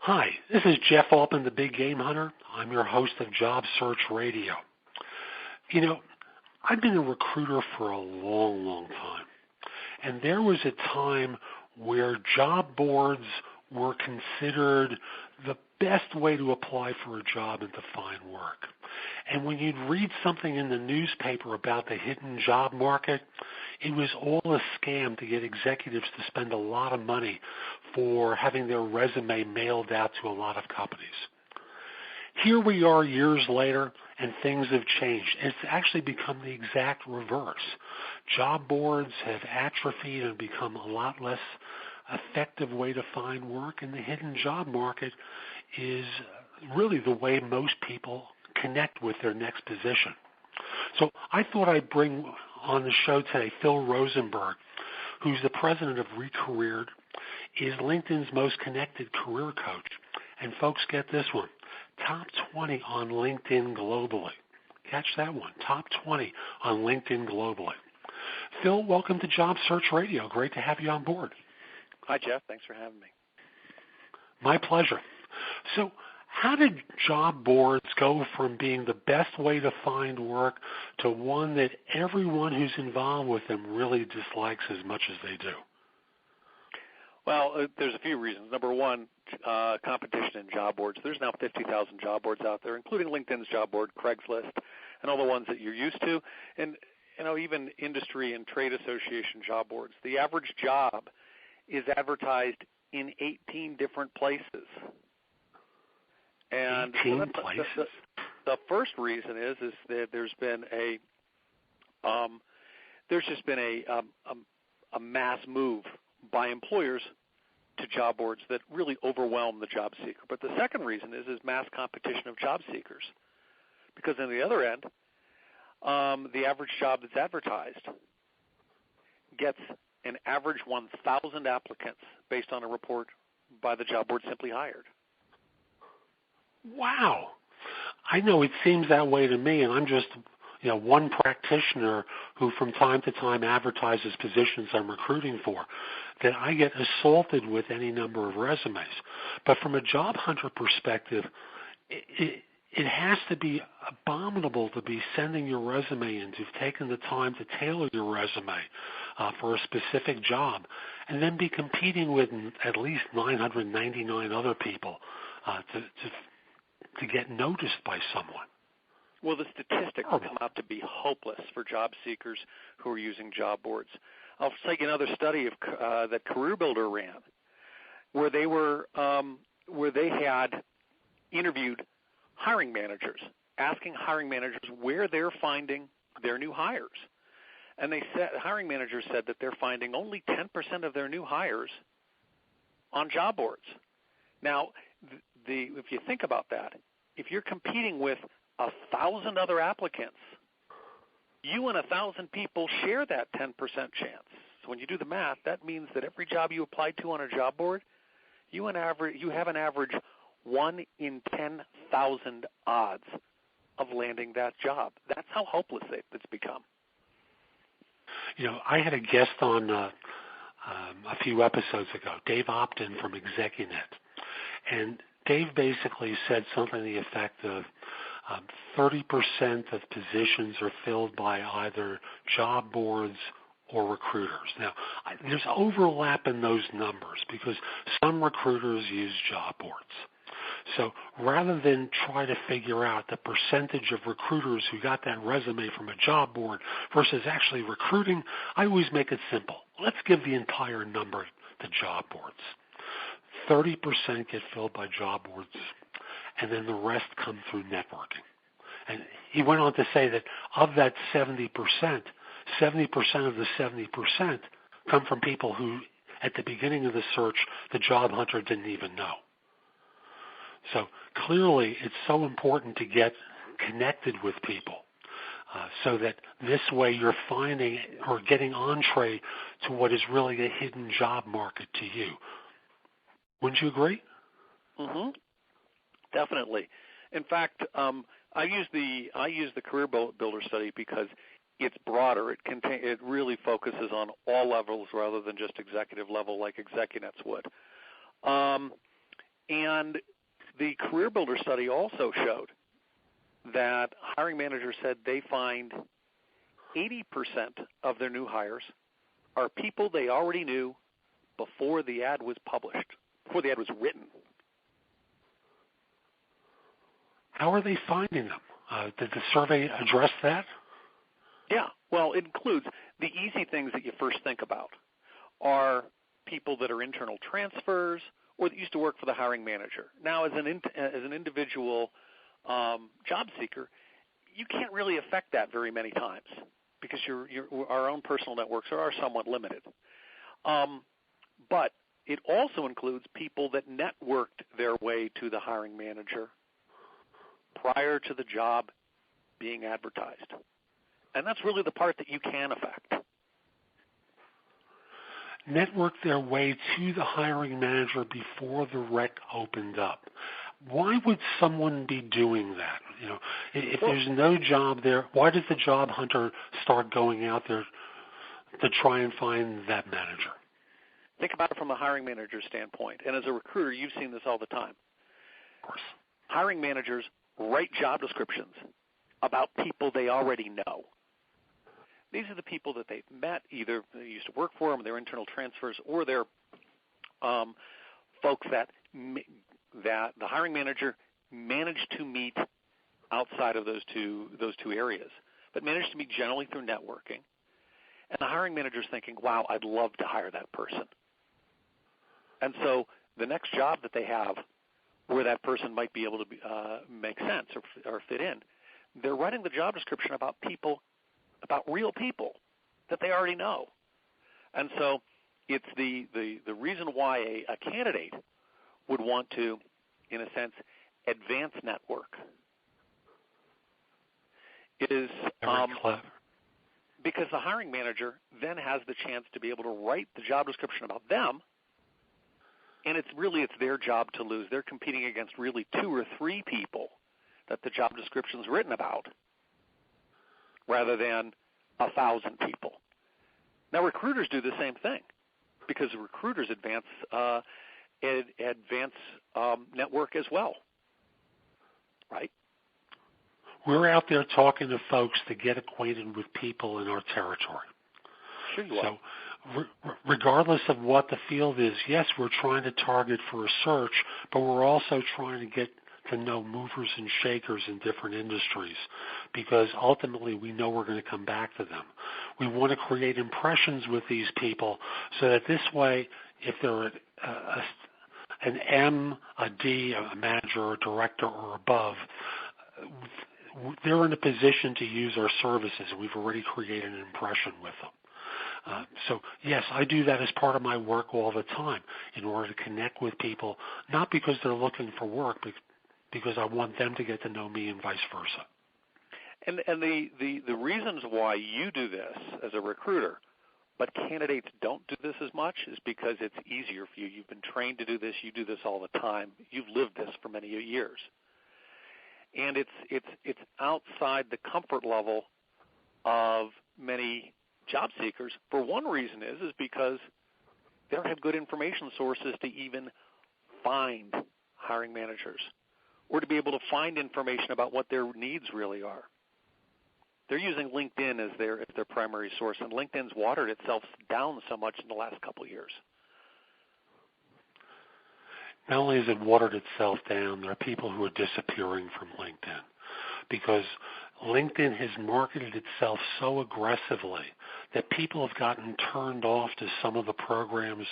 Hi, this is Jeff Altman, the Big Game Hunter. I'm your host of Job Search Radio. You know, I've been a recruiter for a long, long time, and there was a time where job boards were considered the best way to apply for a job and to find work. And when you'd read something in the newspaper about the hidden job market, it was all a scam to get executives to spend a lot of money for having their resume mailed out to a lot of companies. Here we are years later, and things have changed. It's actually become the exact reverse. Job boards have atrophied and become a lot less effective way to find work, and the hidden job market is really the way most people connect with their next position. So I thought I'd bring on the show today Phil Rosenberg, who's the president of reCareered, is LinkedIn's most connected career coach. And folks, get this one, top 20 on LinkedIn globally. Catch that one, top 20 on LinkedIn globally. Phil, welcome to Job Search Radio. Great to have you on board. Hi, Jeff. Thanks for having me. My pleasure. So how did job boards go from being the best way to find work to one that everyone who's involved with them really dislikes as much as they do? Well, there's a few reasons. Number one, competition in job boards. There's now 50,000 job boards out there, including LinkedIn's job board, Craigslist, and all the ones that you're used to. And, even industry and trade association job boards. The average job is advertised in 18 different places. And 18 places? The first reason is that there's just been a mass move by employers to job boards that really overwhelm the job seeker. But the second reason is mass competition of job seekers, because on the other end, the average job that's advertised gets an average 1,000 applicants based on a report by the job board Simply Hired. Wow. I know it seems that way to me, and I'm just one practitioner who from time to time advertises positions I'm recruiting for, that I get assaulted with any number of resumes. But from a job hunter perspective, it has to be abominable to be sending your resume in, to have taken the time to tailor your resume for a specific job, and then be competing with at least 999 other people to get noticed by someone. Well, the statistics come out to be hopeless for job seekers who are using job boards. I'll take another study that CareerBuilder ran, where they had interviewed hiring managers, asking hiring managers where they're finding their new hires. And hiring managers said that they're finding only 10% of their new hires on job boards. Now, if you think about that, if you're competing with 1,000 other applicants, you and 1,000 people share that 10% chance. So when you do the math, that means that every job you apply to on a job board, you have an average 1 in 10,000 odds of landing that job. That's how hopeless it's become. I had a guest on a few episodes ago, Dave Opton from ExecuNet, and Dave basically said something to the effect of 30% of positions are filled by either job boards or recruiters. Now, there's overlap in those numbers because some recruiters use job boards. So rather than try to figure out the percentage of recruiters who got that resume from a job board versus actually recruiting, I always make it simple. Let's give the entire number to job boards. 30% get filled by job boards, and then the rest come through networking. And he went on to say that of that 70% of the 70% come from people who, at the beginning of the search, the job hunter didn't even know. So clearly it's so important to get connected with people so that this way you're finding or getting entree to what is really a hidden job market to you. Wouldn't you agree? Mm-hmm. Definitely. In fact, I use the CareerBuilder study because it's broader. It really focuses on all levels rather than just executive level like ExecuNet's would. And the Career Builder study also showed that hiring managers said they find 80% of their new hires are people they already knew before the ad was published, before the ad was written. How are they finding them? Did the survey address that? Yeah, well, it includes the easy things that you first think about are people that are internal transfers or that used to work for the hiring manager. Now, as an individual job seeker, you can't really affect that very many times because our own personal networks are somewhat limited. But it also includes people that networked their way to the hiring manager prior to the job being advertised. And that's really the part that you can affect. Network their way to the hiring manager before the rec opened up. Why would someone be doing that? You know, if there's no job there, why does the job hunter start going out there to try and find that manager? Think about it from a hiring manager standpoint. And as a recruiter, you've seen this all the time. Of course. Hiring managers write job descriptions about people they already know. These are the people that they've met, either they used to work for them, they're internal transfers, or they're folks that the hiring manager managed to meet outside of those two areas, but managed to meet generally through networking. And the hiring manager is thinking, wow, I'd love to hire that person. And so the next job that they have where that person might be able to make sense or fit in, they're writing the job description about people, about real people that they already know. And so it's the reason why a candidate would want to, in a sense, advance network is because the hiring manager then has the chance to be able to write the job description about them, and it's their job to lose. They're competing against really 2 or 3 people that the job description's written about, rather than 1,000 people. Now, recruiters do the same thing because recruiters advance network as well, right? We're out there talking to folks to get acquainted with people in our territory. Sure you are. So regardless of what the field is, yes, we're trying to target for a search, but we're also trying to get to know movers and shakers in different industries because ultimately we know we're going to come back to them. We want to create impressions with these people so that this way, if they're an M, a D, a manager, or a director, or above, they're in a position to use our services, and we've already created an impression with them. So, yes, I do that as part of my work all the time in order to connect with people, not because they're looking for work, but because I want them to get to know me and vice versa. And the reasons why you do this as a recruiter, but candidates don't do this as much, is because it's easier for you. You've been trained to do this. You do this all the time. You've lived this for many years. And it's outside the comfort level of many job seekers. For one reason is because they don't have good information sources to even find hiring managers or to be able to find information about what their needs really are. They're using LinkedIn as their primary source, and LinkedIn's watered itself down so much in the last couple of years. Not only has it watered itself down, there are people who are disappearing from LinkedIn because LinkedIn has marketed itself so aggressively that people have gotten turned off to some of the programs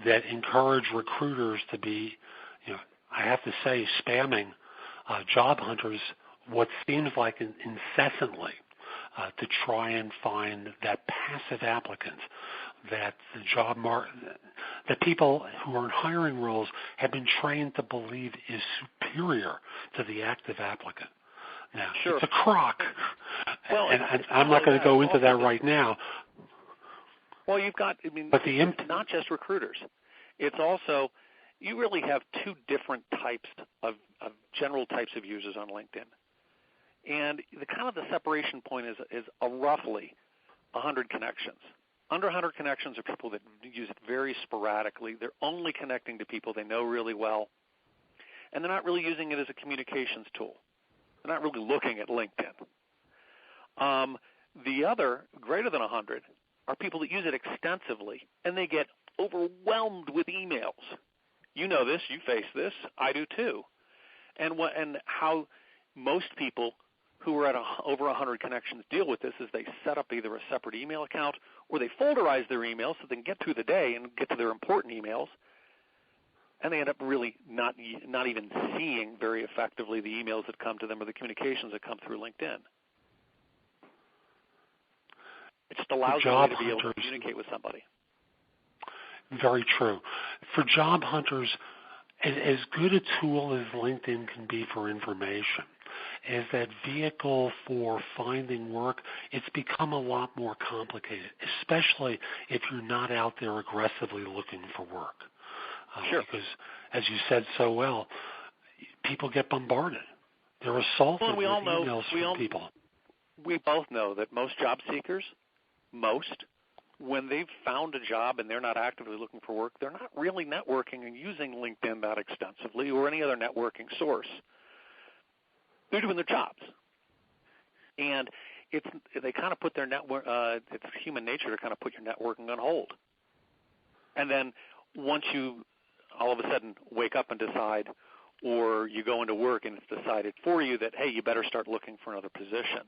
that encourage recruiters to be, I have to say, spamming job hunters what seems like incessantly to try and find that passive applicant that that people who are in hiring roles have been trained to believe is superior to the active applicant. Now, sure. It's a crock, well, and I'm not going to go into that right now. Well, you've got, but it's not just recruiters. It's also, you really have 2 different types of general types of users on LinkedIn. And the separation point is roughly 100 connections. Under 100 connections are people that use it very sporadically. They're only connecting to people they know really well, and they're not really using it as a communications tool. They're not really looking at LinkedIn. The other, greater than 100, are people that use it extensively, and they get overwhelmed with emails. You know this. You face this. I do too. And how most people who are at over 100 connections deal with this is they set up either a separate email account or they folderize their emails so they can get through the day and get to their important emails, and they end up really not even seeing very effectively the emails that come to them or the communications that come through LinkedIn. It just allows them to be able to communicate with somebody. Very true. For job hunters, as good a tool as LinkedIn can be for information, as that vehicle for finding work, it's become a lot more complicated, especially if you're not out there aggressively looking for work. Sure. Because, as you said so well, people get bombarded. They're assaulted with emails from people. We both know that most job seekers, when they've found a job and they're not actively looking for work, they're not really networking and using LinkedIn that extensively or any other networking source. They're doing their jobs. And they kind of put their network, it's human nature to kind of put your networking on hold. And then once you all of a sudden wake up and decide, or you go into work and it's decided for you that, hey, you better start looking for another position,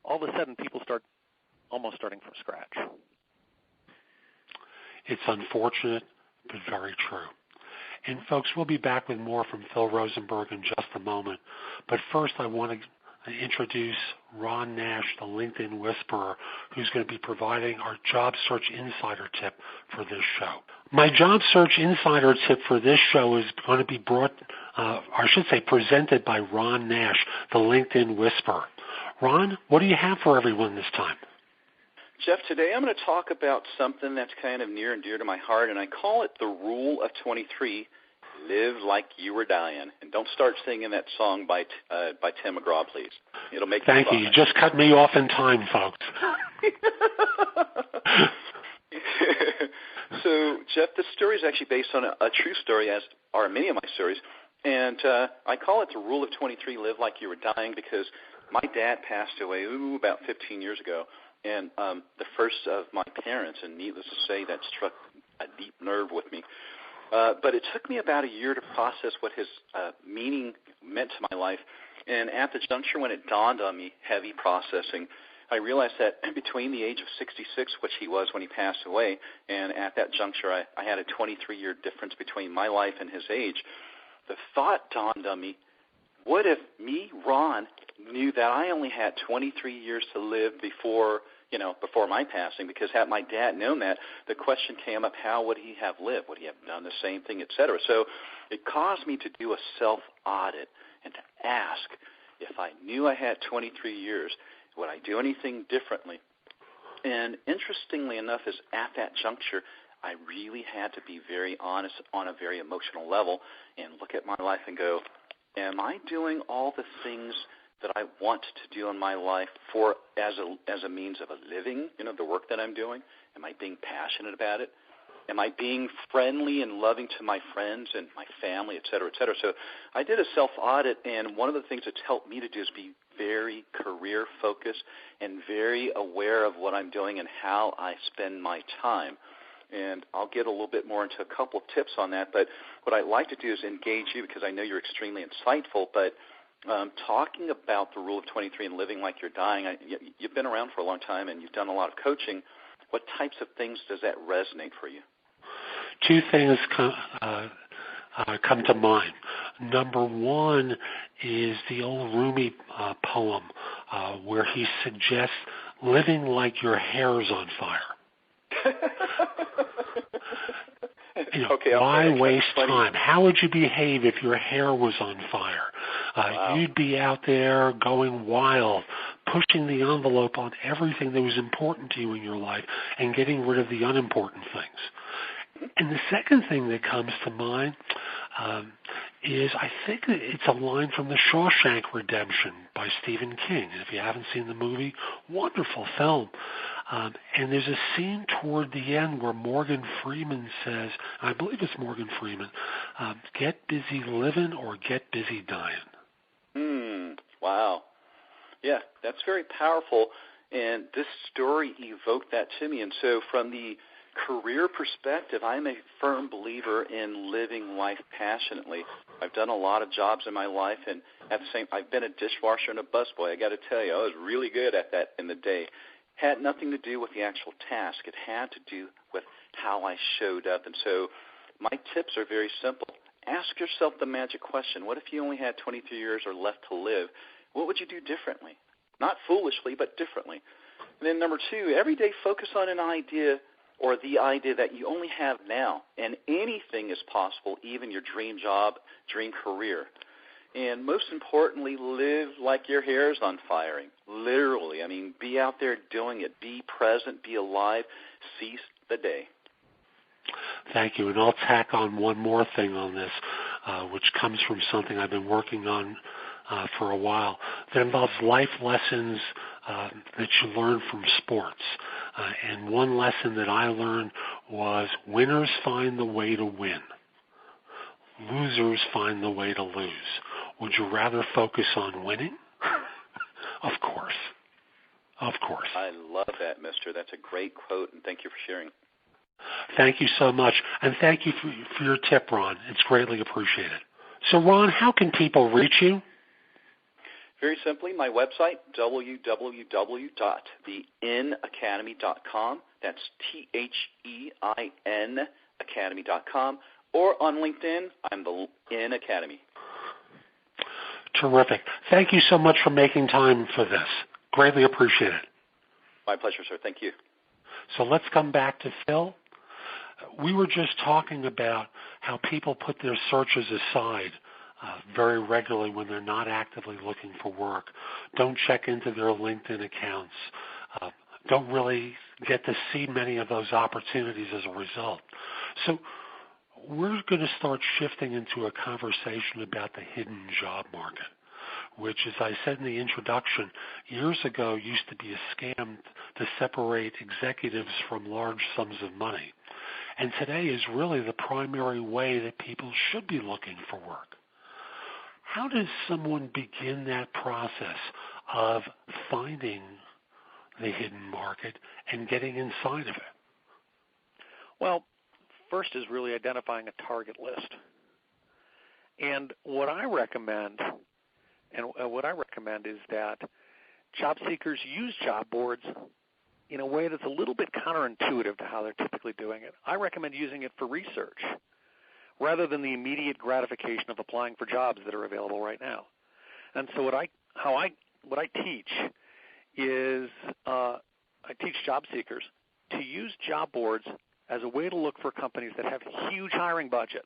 all of a sudden people start almost starting from scratch. It's unfortunate, but very true. And folks, we'll be back with more from Phil Rosenberg in just a moment. But first, I want to introduce Ron Nash, the LinkedIn Whisperer, who's going to be providing our Job Search Insider tip for this show. My Job Search Insider tip for this show is going to be presented by Ron Nash, the LinkedIn Whisperer. Ron, what do you have for everyone this time? Jeff, today I'm going to talk about something that's kind of near and dear to my heart, and I call it the Rule of 23, Live Like You Were Dying. And don't start singing that song by Tim McGraw, please. It'll make Thank you. You just cut me off in time, folks. So, Jeff, this story is actually based on a true story, as are many of my stories. And I call it the Rule of 23, Live Like You Were Dying, because my dad passed away about 15 years ago. And the first of my parents, and needless to say, that struck a deep nerve with me. But it took me about a year to process what his meaning meant to my life. And at the juncture when it dawned on me, heavy processing, I realized that between the age of 66, which he was when he passed away, and at that juncture I had a 23-year difference between my life and his age, the thought dawned on me, what if me, Ron, knew that I only had 23 years to live before my passing? Because had my dad known that, the question came up, how would he have lived? Would he have done the same thing, et cetera? So it caused me to do a self-audit and to ask, if I knew I had 23 years, would I do anything differently? And interestingly enough, is at that juncture, I really had to be very honest on a very emotional level and look at my life and go, am I doing all the things that I want to do in my life for as a means of a living, the work that I'm doing? Am I being passionate about it? Am I being friendly and loving to my friends and my family, et cetera, et cetera? So I did a self-audit, and one of the things that's helped me to do is be very career-focused and very aware of what I'm doing and how I spend my time. And I'll get a little bit more into a couple of tips on that, but what I'd like to do is engage you, because I know you're extremely insightful, but talking about the Rule of 23 and living like you're dying, you've been around for a long time and you've done a lot of coaching. What types of things does that resonate for you? Two things come to mind. Number one is the old Rumi poem where he suggests living like your hair is on fire. Okay, why waste time? How would you behave if your hair was on fire? Wow. You'd be out there going wild, pushing the envelope on everything that was important to you in your life and getting rid of the unimportant things. And the second thing that comes to mind is, I think it's a line from The Shawshank Redemption by Stephen King. And if you haven't seen the movie, wonderful film. And there's a scene toward the end where Morgan Freeman says, I believe it's Morgan Freeman, get busy living or get busy dying. Wow. Yeah, that's very powerful. And this story evoked that to me. And so from the career perspective, I'm a firm believer in living life passionately. I've done a lot of jobs in my life, and I've been a dishwasher and a busboy. I got to tell you, I was really good at that in the day. Had nothing to do with the actual task. It had to do with how I showed up. And so my tips are very simple. Ask yourself the magic question. What if you only had 23 years or left to live? What would you do differently? Not foolishly, but differently. And then number 2, every day focus on an idea or the idea that you only have now, and anything is possible, even your dream job, dream career. And most importantly, live like your hair is on fire. Literally, I mean, be out there doing it. Be present, be alive, seize the day. Thank you. And I'll tack on one more thing on this, which comes from something I've been working on for a while, that involves life lessons that you learn from sports. And one lesson that I learned was winners find the way to win. Losers find the way to lose. Would you rather focus on winning? Of course. Of course. I love that, mister. That's a great quote, and thank you for sharing. Thank you so much. And thank you for your tip, Ron. It's greatly appreciated. So, Ron, how can people reach you? Very simply, my website, www.theinacademy.com. That's THEIN academy.com. Or on LinkedIn, I'm the In Academy. Terrific. Thank you so much for making time for this. Greatly appreciate it. My pleasure, sir. Thank you. So let's come back to Phil. We were just talking about how people put their searches aside very regularly when they're not actively looking for work, don't check into their LinkedIn accounts, don't really get to see many of those opportunities as a result. So we're going to start shifting into a conversation about the hidden job market, which, as I said in the introduction, years ago used to be a scam to separate executives from large sums of money. And today is really the primary way that people should be looking for work. How does someone begin that process of finding the hidden market and getting inside of it? Well, first is really identifying a target list. And what I recommend is that job seekers use job boards in a way that's a little bit counterintuitive to how they're typically doing it. I recommend using it for research rather than the immediate gratification of applying for jobs that are available right now. And so what I teach is I teach job seekers to use job boards as a way to look for companies that have huge hiring budgets,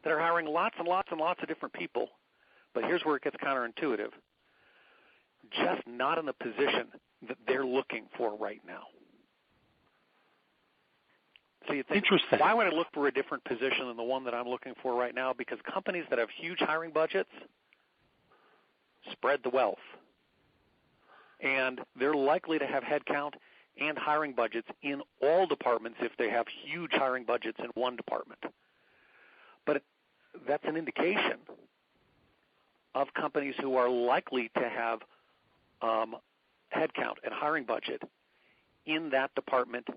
that are hiring lots and lots and lots of different people. But here's where it gets counterintuitive. Just not in the position that they're looking for right now. So you think, interesting. Why would I look for a different position than the one that I'm looking for right now? Because companies that have huge hiring budgets spread the wealth. And they're likely to have headcount and hiring budgets in all departments if they have huge hiring budgets in one department. But that's an indication of companies who are likely to have headcount and hiring budget in that department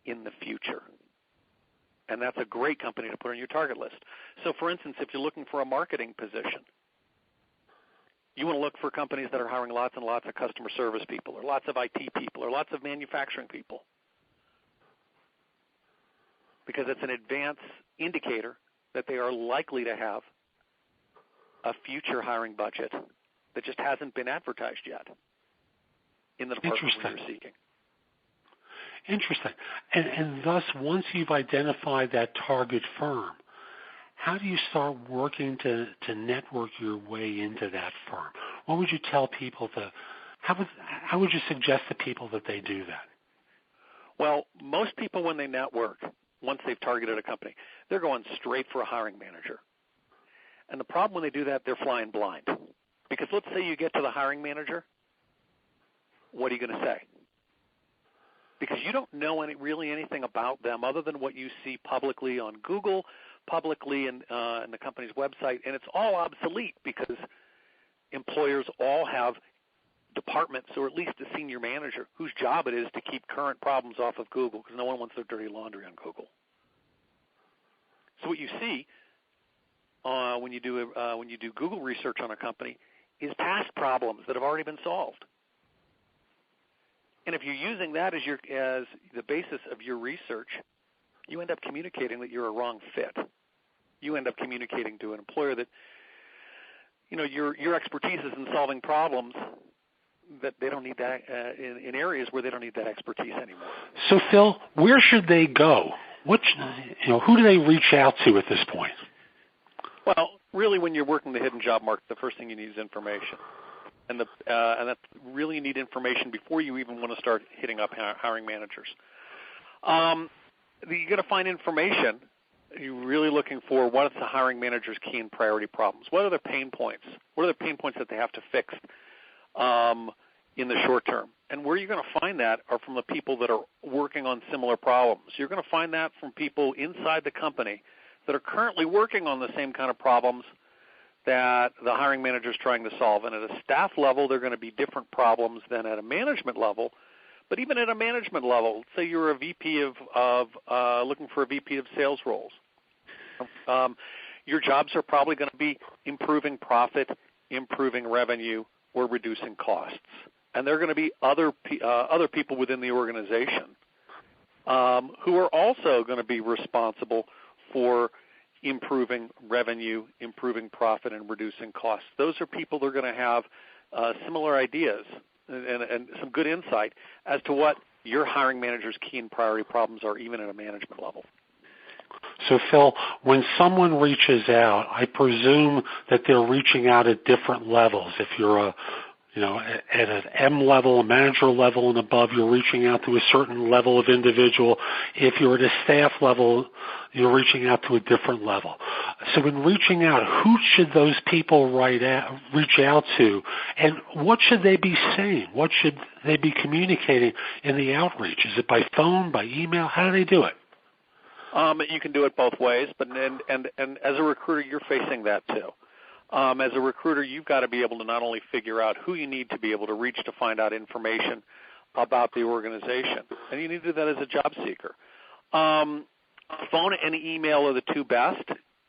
in the future. And that's a great company to put on your target list. So, for instance, if you're looking for a marketing position, you want to look for companies that are hiring lots and lots of customer service people or lots of IT people or lots of manufacturing people, because it's an advanced indicator that they are likely to have a future hiring budget that just hasn't been advertised yet in the department where you're seeking. Interesting. And thus, once you've identified that target firm, how do you start working to network your way into that firm? What would you tell people how would you suggest to people that they do that? Well, most people when they network, once they've targeted a company, they're going straight for a hiring manager. And the problem when they do that, they're flying blind. Because let's say you get to the hiring manager, what are you going to say? because you don't know really anything about them other than what you see publicly on Google, publicly in the company's website, and it's all obsolete because employers all have departments, or at least a senior manager, whose job it is to keep current problems off of Google because no one wants their dirty laundry on Google. So what you see when you do Google research on a company is past problems that have already been solved. And if you're using that as the basis of your research, you end up communicating that you're a wrong fit. You end up communicating to an employer that your expertise is in solving problems that they don't need that in areas where they don't need that expertise anymore. So, Phil, where should they go? Who do they reach out to at this point? Well, really, when you're working the hidden job market, the first thing you need is information. And that's really you need information before you even want to start hitting up hiring managers. You got to find information. You're really looking for what is the hiring manager's key and priority problems. What are their pain points? What are the pain points that they have to fix in the short term? And where you're going to find that are from the people that are working on similar problems. You're going to find that from people inside the company that are currently working on the same kind of problems that the hiring manager is trying to solve. And at a staff level, they're going to be different problems than at a management level. But even at a management level, say you're a VP of looking for a VP of sales roles, your jobs are probably going to be improving profit, improving revenue, or reducing costs. And there are going to be other people within the organization who are also going to be responsible for improving revenue, improving profit, and reducing costs. Those are people that are going to have similar ideas and some good insight as to what your hiring manager's key and priority problems are, even at a management level. So, Phil, when someone reaches out, I presume that they're reaching out at different levels. If you're at an M level, a manager level and above, you're reaching out to a certain level of individual. If you're at a staff level, you're reaching out to a different level. So in reaching out, who should those people reach out to, and what should they be saying? What should they be communicating in the outreach? Is it by phone, by email? How do they do it? You can do it both ways, but and as a recruiter, you're facing that too. As a recruiter, you've got to be able to not only figure out who you need to be able to reach to find out information about the organization, and you need to do that as a job seeker. Phone and email are the two best,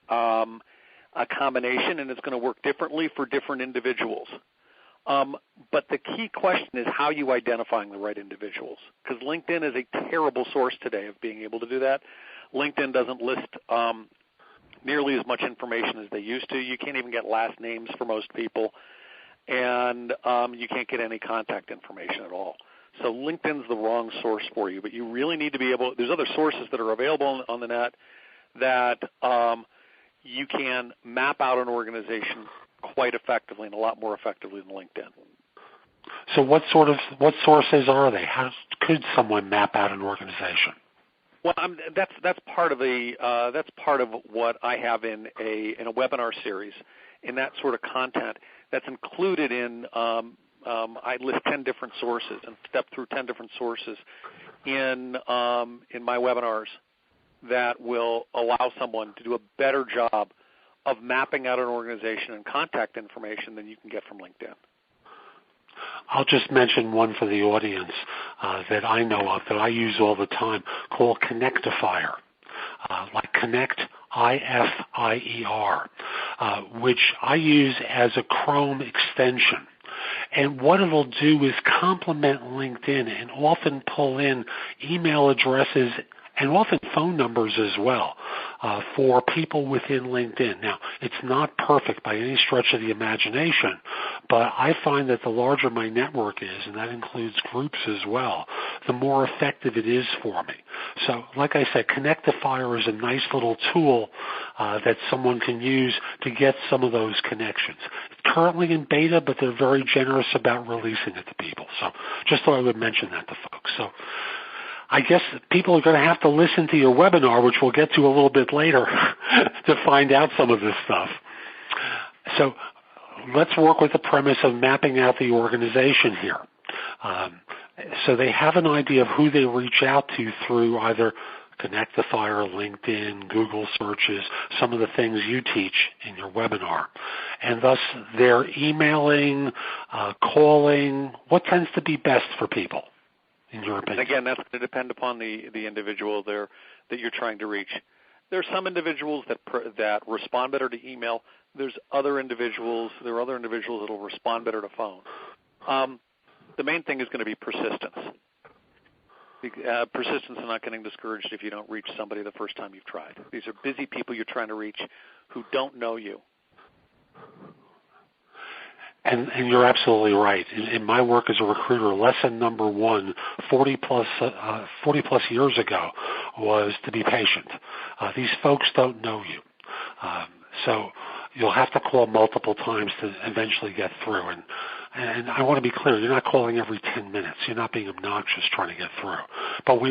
a combination, and it's going to work differently for different individuals. But the key question is how you identifying the right individuals, because LinkedIn is a terrible source today of being able to do that. LinkedIn doesn't list nearly as much information as they used to. You can't even get last names for most people, and you can't get any contact information at all. So LinkedIn's the wrong source for you, but you really need to be able – there's other sources that are available on the net that you can map out an organization quite effectively and a lot more effectively than LinkedIn. So what sources are they? How could someone map out an organization? Well, that's part of what I have in a webinar series, in that sort of content that's included in. I list 10 different sources and step through 10 different sources in my webinars that will allow someone to do a better job of mapping out an organization and contact information than you can get from LinkedIn. I'll just mention one for the audience that I know of that I use all the time called Connectifier, like Connect, I-F-I-E-R, which I use as a Chrome extension. And what it'll do is complement LinkedIn and often pull in email addresses and often phone numbers as well for people within LinkedIn. Now, it's not perfect by any stretch of the imagination, but I find that the larger my network is, and that includes groups as well, the more effective it is for me. So, like I said, Connectifier is a nice little tool that someone can use to get some of those connections. It's currently in beta, but they're very generous about releasing it to people. So just thought I would mention that to folks. So I guess people are going to have to listen to your webinar, which we'll get to a little bit later, to find out some of this stuff. So let's work with the premise of mapping out the organization here. So they have an idea of who they reach out to through either Connectify, LinkedIn, Google searches, some of the things you teach in your webinar. And thus they're emailing, calling. What tends to be best for people, in your opinion? Again, that's going to depend upon the individual there that you're trying to reach. There are some individuals that respond better to email. There are other individuals that will respond better to phone. The main thing is going to be persistence. Persistence and not getting discouraged if you don't reach somebody the first time you've tried. These are busy people you're trying to reach who don't know you. And you're absolutely right. In my work as a recruiter, lesson number one, 40 plus years ago, was to be patient. These folks don't know you. So you'll have to call multiple times to eventually get through. And I want to be clear, you're not calling every 10 minutes. You're not being obnoxious trying to get through. But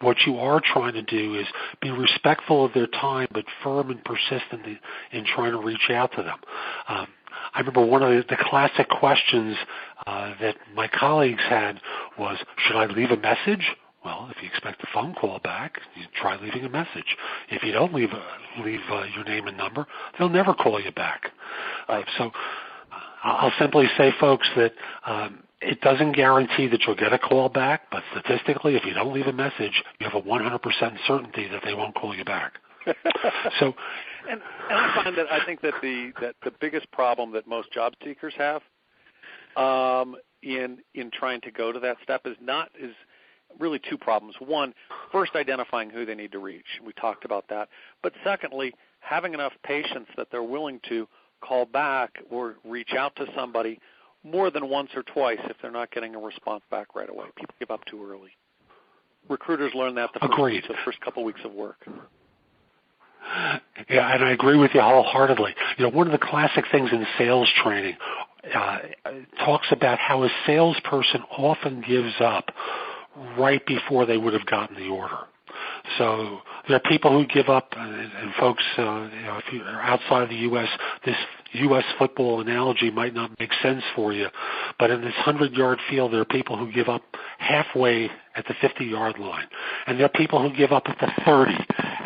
what you are trying to do is be respectful of their time, but firm and persistent in trying to reach out to them. I remember one of the classic questions that my colleagues had was, should I leave a message? Well, if you expect a phone call back, you try leaving a message. If you don't leave your name and number, they'll never call you back. So I'll simply say, folks, that it doesn't guarantee that you'll get a call back, but statistically, if you don't leave a message, you have a 100% certainty that they won't call you back. So, and I find that I think that the biggest problem that most job seekers have in trying to go to that step is really two problems. One, first, identifying who they need to reach. We talked about that. But secondly, having enough patience that they're willing to call back or reach out to somebody more than once or twice if they're not getting a response back right away. People give up too early. Recruiters learn that the first couple weeks of work. Yeah, and I agree with you wholeheartedly. One of the classic things in sales training talks about how a salesperson often gives up right before they would have gotten the order. So there are people who give up, and folks, if you're outside of the U.S., this U.S. football analogy might not make sense for you, but in this 100-yard field, there are people who give up halfway at the 50-yard line, and there are people who give up at the 30,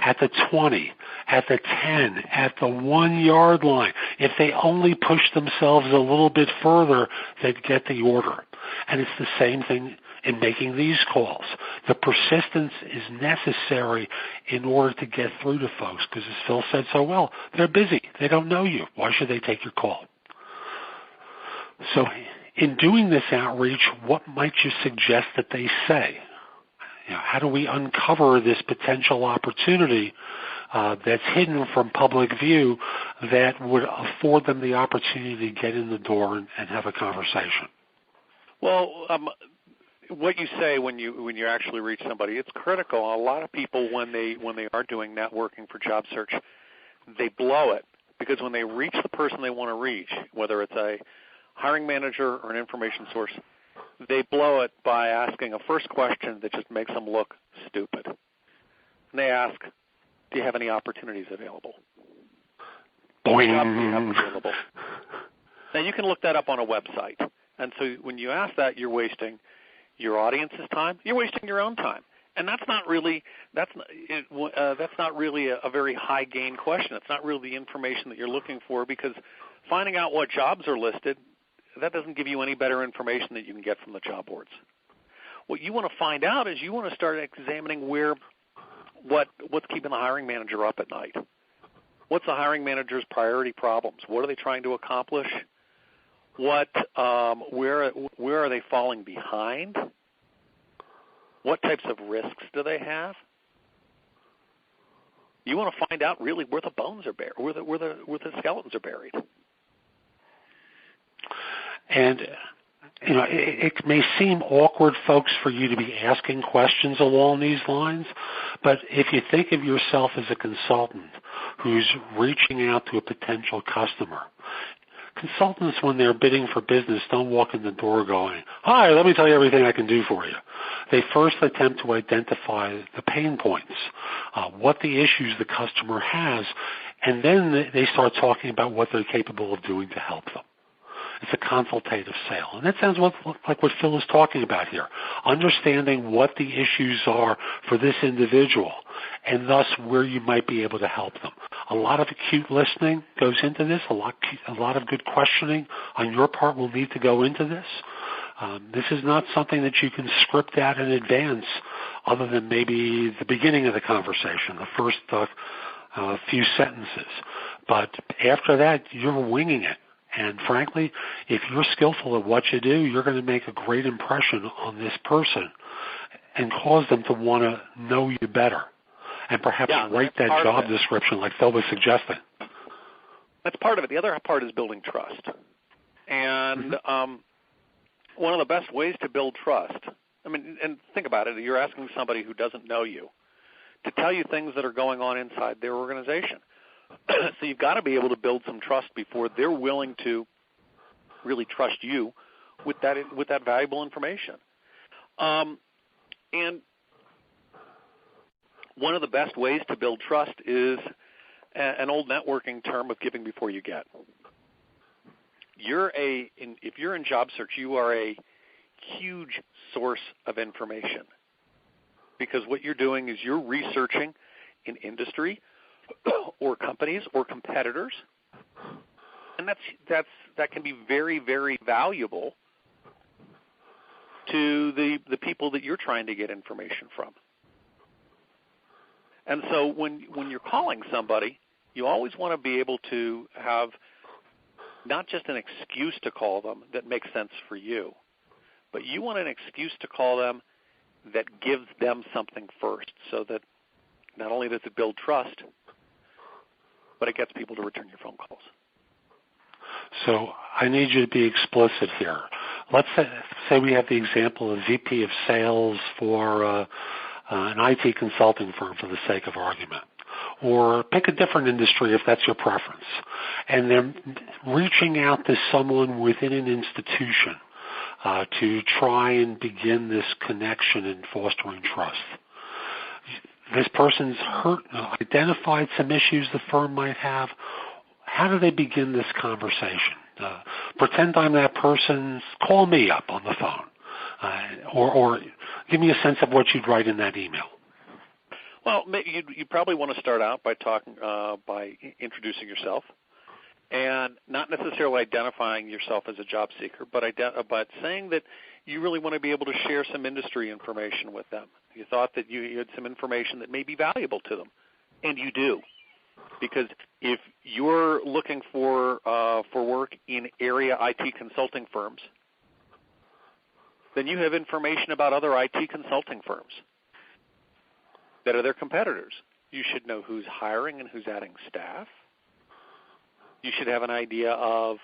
at the 20, at the 10, at the 1-yard line. If they only push themselves a little bit further, they'd get the order. And it's the same thing in making these calls. The persistence is necessary in order to get through to folks because, as Phil said so well, they're busy. They don't know you. Why should they take your call? So in doing this outreach, what might you suggest that they say? How do we uncover this potential opportunity that's hidden from public view that would afford them the opportunity to get in the door and have a conversation? Well, what you say when you actually reach somebody, it's critical. A lot of people, when they are doing networking for job search, they blow it because when they reach the person they want to reach, whether it's a hiring manager or an information source, they blow it by asking a first question that just makes them look stupid. And they ask, do you have any opportunities available? Boing. What jobs do you have available? Now, you can look that up on a website. And so when you ask that, you're wasting your audience's time. You're wasting your own time. And that's not really a very high gain question. It's not really the information that you're looking for because finding out what jobs are listed, that doesn't give you any better information that you can get from the job boards. What you want to find out is you want to start examining what's keeping the hiring manager up at night. What's the hiring manager's priority problems? What are they trying to accomplish? Where are they falling behind? What types of risks do they have? You want to find out really where the bones are buried, where the skeletons are buried. And it may seem awkward, folks, for you to be asking questions along these lines, but if you think of yourself as a consultant who's reaching out to a potential customer, consultants, when they're bidding for business, don't walk in the door going, hi, let me tell you everything I can do for you. They first attempt to identify the pain points, what the issues the customer has, and then they start talking about what they're capable of doing to help them. It's a consultative sale. And that sounds like what Phil is talking about here, understanding what the issues are for this individual and thus where you might be able to help them. A lot of acute listening goes into this. A lot of good questioning on your part will need to go into this. This is not something that you can script out in advance other than maybe the beginning of the conversation, the first few sentences. But after that, you're winging it. And frankly, if you're skillful at what you do, you're going to make a great impression on this person and cause them to want to know you better and perhaps write that job description like Phil was suggesting. That's part of it. The other part is building trust. And one of the best ways to build trust, and think about it, you're asking somebody who doesn't know you to tell you things that are going on inside their organization. So you've got to be able to build some trust before they're willing to really trust you with that valuable information. And one of the best ways to build trust is an old networking term of giving before you get. If you're in job search, you are a huge source of information because what you're doing is you're researching an industry or companies or competitors, and that can be very, very valuable to the people that you're trying to get information from. And so when you're calling somebody, you always want to be able to have not just an excuse to call them that makes sense for you, but you want an excuse to call them that gives them something first so that not only does it build trust, but it gets people to return your phone calls. So I need you to be explicit here. Let's say we have the example of VP of sales for an IT consulting firm for the sake of argument. Or pick a different industry if that's your preference. And they're reaching out to someone within an institution to try and begin this connection and fostering trust. This person's identified some issues the firm might have. How do they begin this conversation? Pretend I'm that person. Call me up on the phone. Or give me a sense of what you'd write in that email. Well, you probably want to start out by introducing yourself, and not necessarily identifying yourself as a job seeker, but saying that you really want to be able to share some industry information with them. You thought that you had some information that may be valuable to them, and you do, because if you're looking for work in area IT consulting firms, then you have information about other IT consulting firms that are their competitors. You should know who's hiring and who's adding staff. You should have an idea of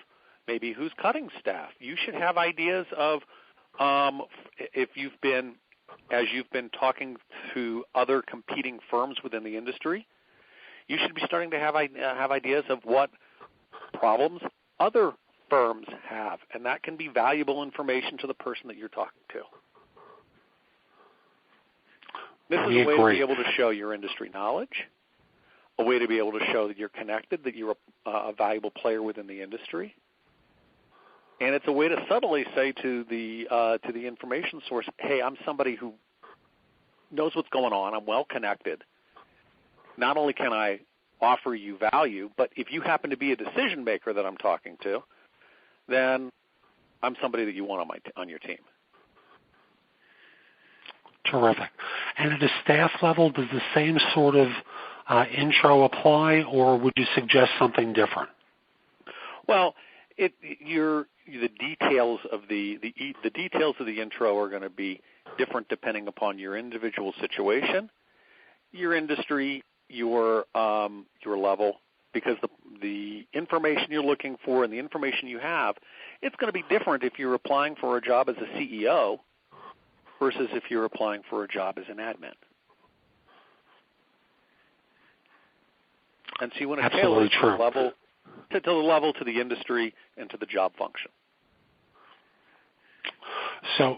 maybe who's cutting staff. You should have ideas of as you've been talking to other competing firms within the industry, you should be starting to have ideas of what problems other firms have, and that can be valuable information to the person that you're talking to. This is a way to be able to show your industry knowledge, a way to be able to show that you're connected, that you're a valuable player within the industry, and it's a way to subtly say to the information source, hey, I'm somebody who knows what's going on, I'm well connected. Not only can I offer you value, but if you happen to be a decision maker that I'm talking to, then I'm somebody that you want on your team. Terrific. And at a staff level, does the same sort of intro apply, or would you suggest something different? Well, the details of the details of the intro are going to be different depending upon your individual situation, your industry, your level, because the information you're looking for and the information you have, it's going to be different if you're applying for a job as a CEO versus if you're applying for a job as an admin. And so you want to tailor it to the level, to the industry, and to the job function. So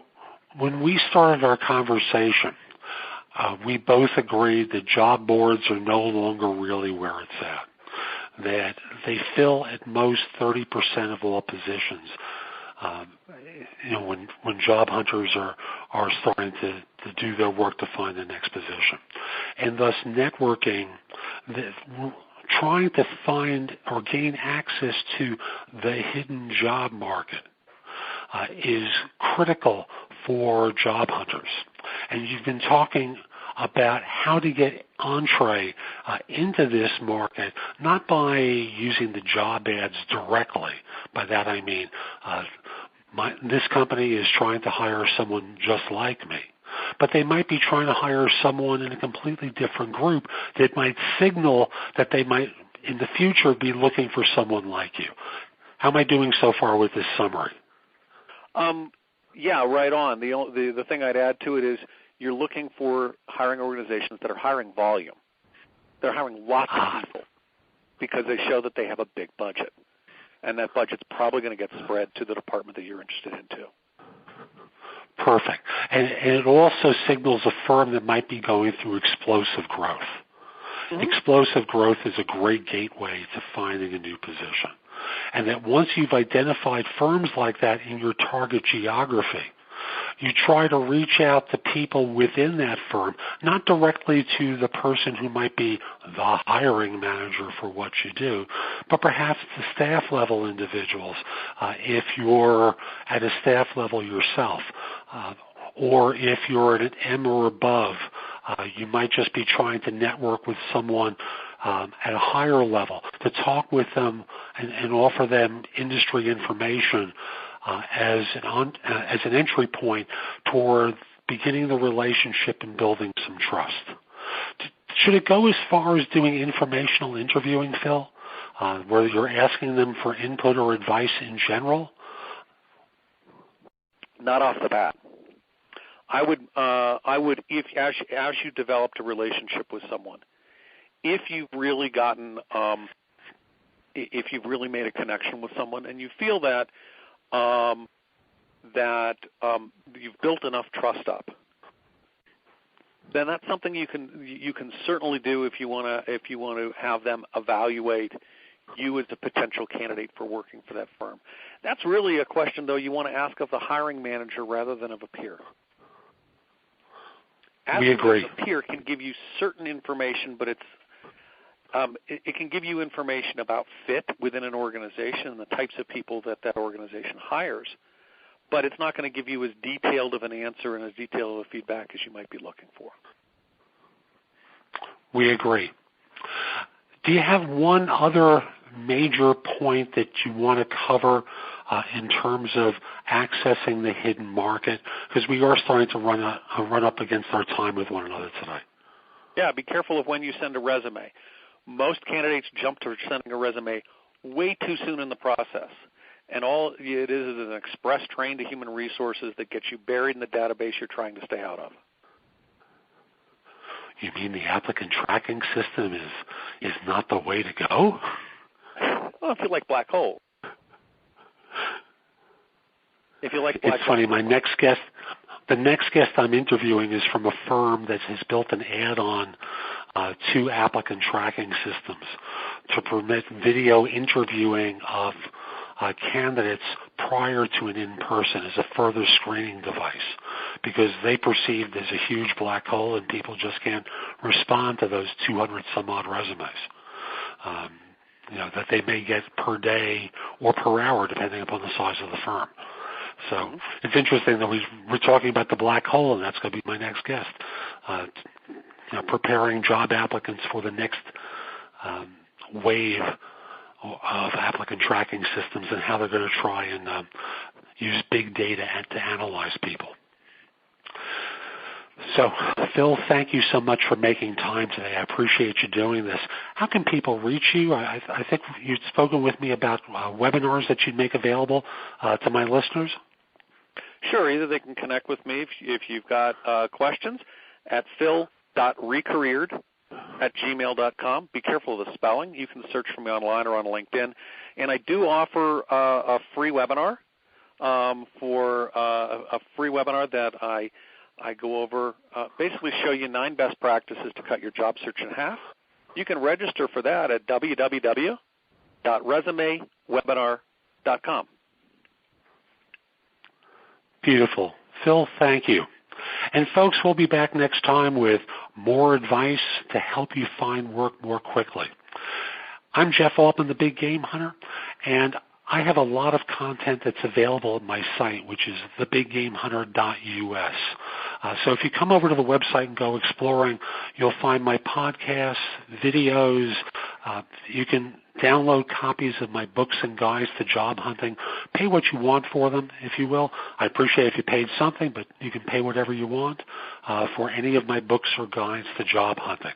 when we started our conversation, we both agreed that job boards are no longer really where it's at. that they fill at most 30% of all positions. When job hunters are starting to do their work to find the next position. And thus networking, trying to find or gain access to the hidden job market is critical for job hunters. And you've been talking about how to get entree into this market, not by using the job ads directly. By that I mean this company is trying to hire someone just like me. But they might be trying to hire someone in a completely different group that might signal that they might in the future be looking for someone like you. How am I doing so far with this summary? Yeah, right on. The thing I'd add to it is you're looking for hiring organizations that are hiring volume. They're hiring lots of people because they show that they have a big budget. And that budget's probably going to get spread to the department that you're interested in too. Perfect. And it also signals a firm that might be going through explosive growth. Mm-hmm. Explosive growth is a great gateway to finding a new position. And that once you've identified firms like that in your target geography, you try to reach out to people within that firm, not directly to the person who might be the hiring manager for what you do, but perhaps the staff level individuals, if you're at a staff level yourself, or if you're at an M or above, you might just be trying to network with someone at a higher level to talk with them and offer them industry information as an entry point toward beginning the relationship and building some trust. Should it go as far as doing informational interviewing, Phil, where you're asking them for input or advice in general? Not off the bat. I would, if as you developed a relationship with someone, if you've really gotten, if you've really made a connection with someone, and you feel that you've built enough trust up, then that's something you can certainly do if you want to have them evaluate you as a potential candidate for working for that firm. That's really a question, though, you want to ask of the hiring manager rather than of a peer. We agree. A peer can give you certain information, but it can give you information about fit within an organization and the types of people that organization hires, but it's not going to give you as detailed of an answer and as detailed of a feedback as you might be looking for. We agree. Do you have one other major point that you want to cover in terms of accessing the hidden market? Because we are starting to run up against our time with one another today. Yeah, be careful of when you send a resume. Most candidates jump to sending a resume way too soon in the process. And all it is an express train to human resources that gets you buried in the database you're trying to stay out of. You mean the applicant tracking system is not the way to go? Well, if you like black hole. If you like black It's funny, the next guest I'm interviewing is from a firm that has built an add-on to applicant tracking systems to permit video interviewing of candidates prior to an in-person as a further screening device, because they perceive there's a huge black hole and people just can't respond to those 200 some odd resumes that they may get per day or per hour depending upon the size of the firm. So it's interesting that we're talking about the black hole, and that's going to be my next guest, preparing job applicants for the next wave of applicant tracking systems and how they're going to try and use big data to analyze people. So, Phil, thank you so much for making time today. I appreciate you doing this. How can people reach you? I think you'd spoken with me about webinars that you'd make available to my listeners. Sure. Either they can connect with me if you've got questions at phil.recareered@gmail.com. Be careful of the spelling. You can search for me online or on LinkedIn. And I do offer a free webinar that I go over, basically show you 9 best practices to cut your job search in half You can register for that at www.resumewebinar.com. Beautiful. Phil, thank you. And folks, we'll be back next time with more advice to help you find work more quickly. I'm Jeff Altman, the Big Game Hunter, and I have a lot of content that's available at my site, which is thebiggamehunter.us. So if you come over to the website and go exploring, you'll find my podcasts, videos. You can download copies of my books and guides to job hunting. Pay what you want for them, if you will. I appreciate if you paid something, but you can pay whatever you want for any of my books or guides to job hunting.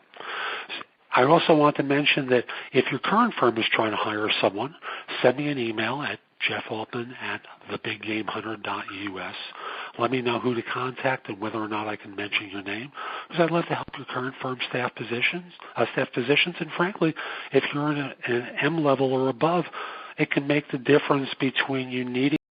I also want to mention that if your current firm is trying to hire someone, send me an email at jeffaltman@thebiggamehunter.us. Let me know who to contact and whether or not I can mention your name, because I'd love to help your current firm staff positions. And frankly, if you're in an M level or above, it can make the difference between you needing